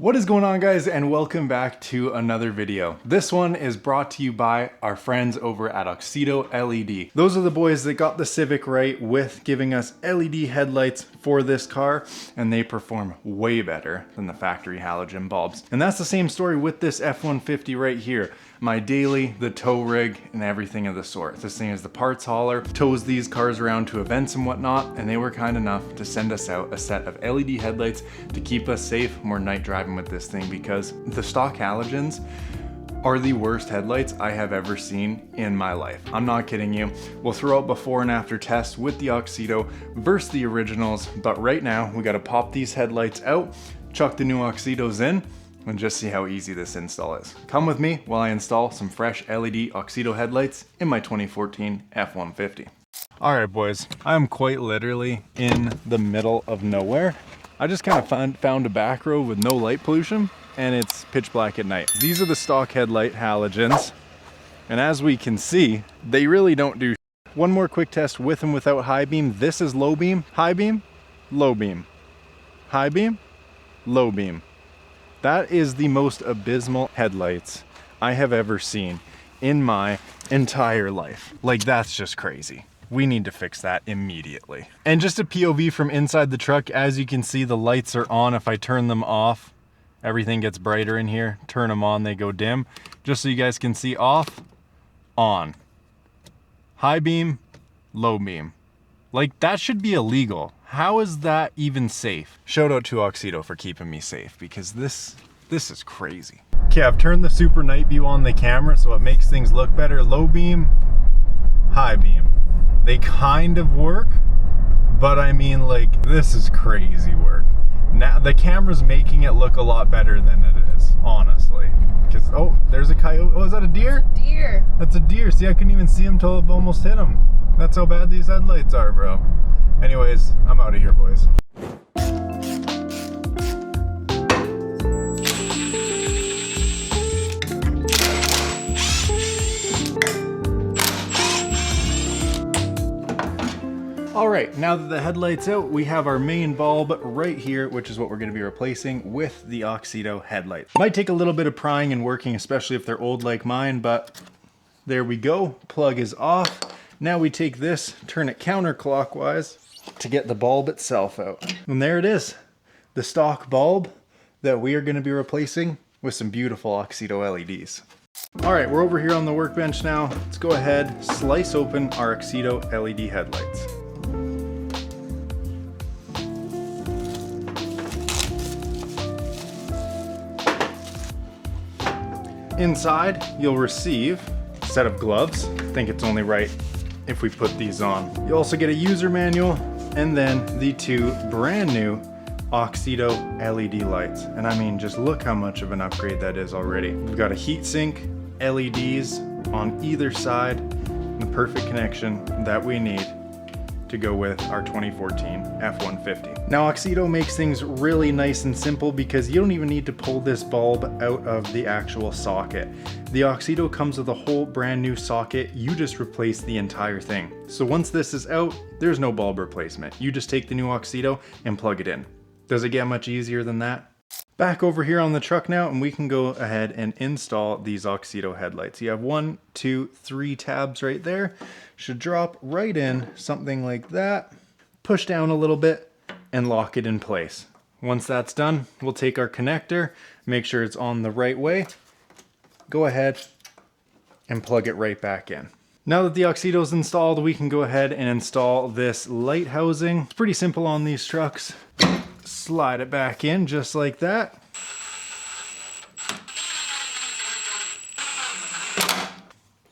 What is going on, guys, and welcome back to another video. This one is brought to you by our friends over at Auxito LED. Those are the boys that got the Civic right with giving us LED headlights for this car, and they perform way better than the factory halogen bulbs. And that's the same story with this F-150 right here. My daily, the tow rig, and everything of the sort. This thing is the parts hauler, tows these cars around to events and whatnot, and they were kind enough to send us out a set of LED headlights to keep us safe when we're night driving with this thing, because the stock halogens are the worst headlights I have ever seen in my life. I'm not kidding you. We'll throw out before and after tests with the Auxito versus the originals, but right now we gotta pop these headlights out, chuck the new Auxitos in, and just see how easy this install is. Come with me while I install some fresh LED Auxito headlights in my 2014 F-150. All right, boys, I'm quite literally in the middle of nowhere. I just kind of found a back road with no light pollution, and it's pitch black at night. These are the stock headlight halogens, and as we can see, they really don't do shit. One more quick test with and without high beam. This is low beam, high beam, low beam, high beam, low beam. That is the most abysmal headlights I have ever seen in my entire life. Like, that's just crazy. We need to fix that immediately. And just a POV from inside the truck, as you can see, the lights are on. If I turn them off, everything gets brighter in here. Turn them on, they go dim. Just so you guys can see, off, on. High beam, low beam. Like, that should be illegal. How is that even safe? Shout out to Auxito for keeping me safe, because this is crazy. Okay, I've turned the super night view on the camera so it makes things look better. Low beam, high beam. They kind of work, but I mean, like, this is crazy work. Now the camera's making it look a lot better than it is, honestly. Because, oh, there's a coyote. Oh, is that a deer? That's a deer. That's a deer. See, I couldn't even see him till it almost hit him. That's how bad these headlights are, bro. Anyways, I'm out of here, boys. All right, now that the headlight's out, we have our main bulb right here, which is what we're gonna be replacing with the Auxito headlight. Might take a little bit of prying and working, especially if they're old like mine, but there we go. Plug is off. Now we take this, turn it counterclockwise to get the bulb itself out. And there it is, the stock bulb that we are gonna be replacing with some beautiful Auxito LEDs. All right, we're over here on the workbench now. Let's go ahead, slice open our Auxito LED headlights. Inside, you'll receive a set of gloves. I think it's only right if we put these on. You also get a user manual and then the two brand new Auxito LED lights. And I mean, just look how much of an upgrade that is already. We've got a heat sink, LEDs on either side, and the perfect connection that we need to go with our 2014 F-150. Now, Auxito makes things really nice and simple because you don't even need to pull this bulb out of the actual socket. The Auxito comes with a whole brand new socket. You just replace the entire thing. So once this is out, there's no bulb replacement. You just take the new Auxito and plug it in. Does it get much easier than that? Back over here on the truck now, and we can go ahead and install these Auxito headlights. You have 1, 2, 3 tabs right there. Should drop right in, something like that. Push down a little bit and lock it in place. Once that's done, we'll take our connector, make sure it's on the right way. Go ahead and plug it right back in. Now that the Auxito's installed, we can go ahead and install this light housing. It's pretty simple on these trucks. Slide it back in just like that.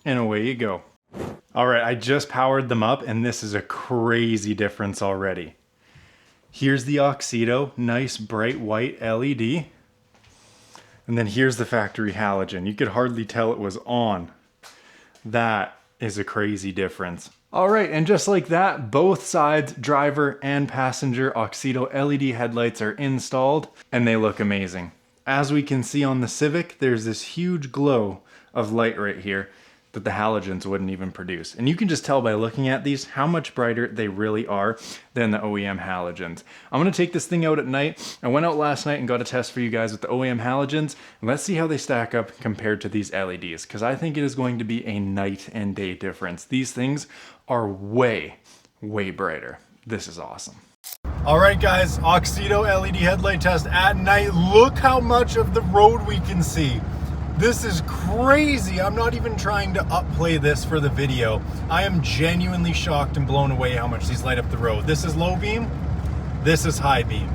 And away you go. All right, I just powered them up and this is a crazy difference already. Here's the Auxito, nice bright white LED. And then here's the factory halogen. You could hardly tell it was on. That is a crazy difference. All right, and just like that, both sides, driver and passenger Auxito LED headlights are installed, and they look amazing. As we can see on the Civic, there's this huge glow of light right here. that the halogens wouldn't even produce. And you can just tell by looking at these how much brighter they really are than the OEM halogens. I'm gonna take this thing out at night. I went out last night and got a test for you guys with the OEM halogens. And let's see how they stack up compared to these LEDs, because I think it is going to be a night and day difference. These things are way, way brighter. This is awesome. All right, guys, Auxito LED headlight test at night. Look how much of the road we can see. This is crazy. I'm not even trying to upplay this for the video. I am genuinely shocked and blown away how much these light up the road. This is low beam, this is high beam.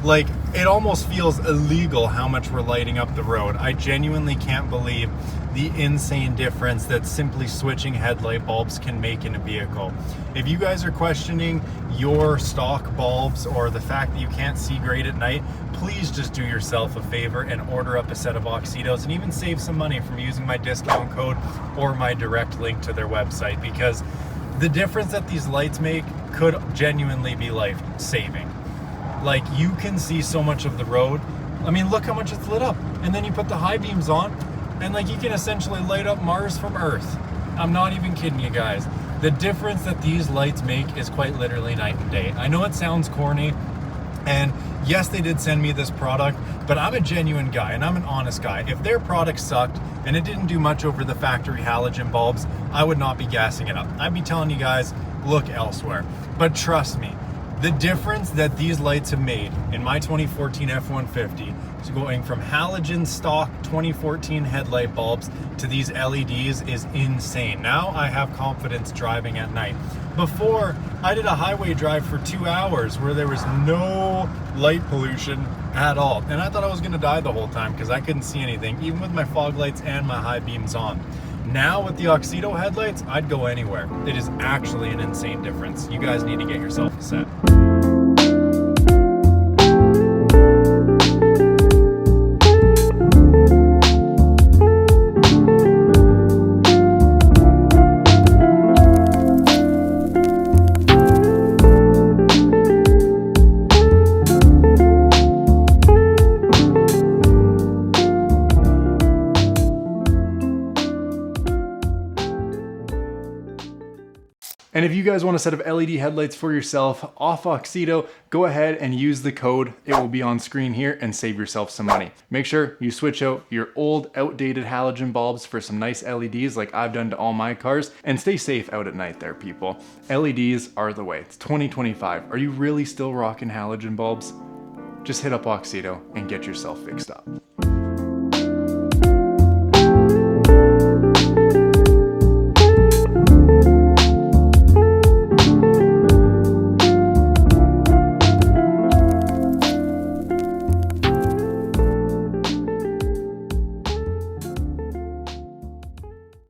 Like, it almost feels illegal how much we're lighting up the road. I genuinely can't believe the insane difference that simply switching headlight bulbs can make in a vehicle. If you guys are questioning your stock bulbs or the fact that you can't see great at night, please just do yourself a favor and order up a set of Auxitos and even save some money from using my discount code or my direct link to their website, because the difference that these lights make could genuinely be life-saving. Like, you can see so much of the road. I mean, look how much it's lit up. And then you put the high beams on, and like, you can essentially light up Mars from Earth. I'm not even kidding you guys. The difference that these lights make is quite literally night and day. I know it sounds corny, and yes, they did send me this product, but I'm a genuine guy and I'm an honest guy. If their product sucked and it didn't do much over the factory halogen bulbs, I would not be gassing it up. I'd be telling you guys, look elsewhere. But trust me, the difference that these lights have made in my 2014 F-150, so going from halogen stock 2014 headlight bulbs to these LEDs, is insane. Now I have confidence driving at night. Before, I did a highway drive for 2 hours where there was no light pollution at all. And I thought I was gonna die the whole time because I couldn't see anything, even with my fog lights and my high beams on. Now with the Auxito headlights, I'd go anywhere. It is actually an insane difference. You guys need to get yourself a set. And if you guys want a set of LED headlights for yourself off Auxito, go ahead and use the code. It will be on screen here, and save yourself some money. Make sure you switch out your old outdated halogen bulbs for some nice LEDs like I've done to all my cars, and stay safe out at night there, people. LEDs are the way. It's 2025. Are you really still rocking halogen bulbs? Just hit up Auxito and get yourself fixed up.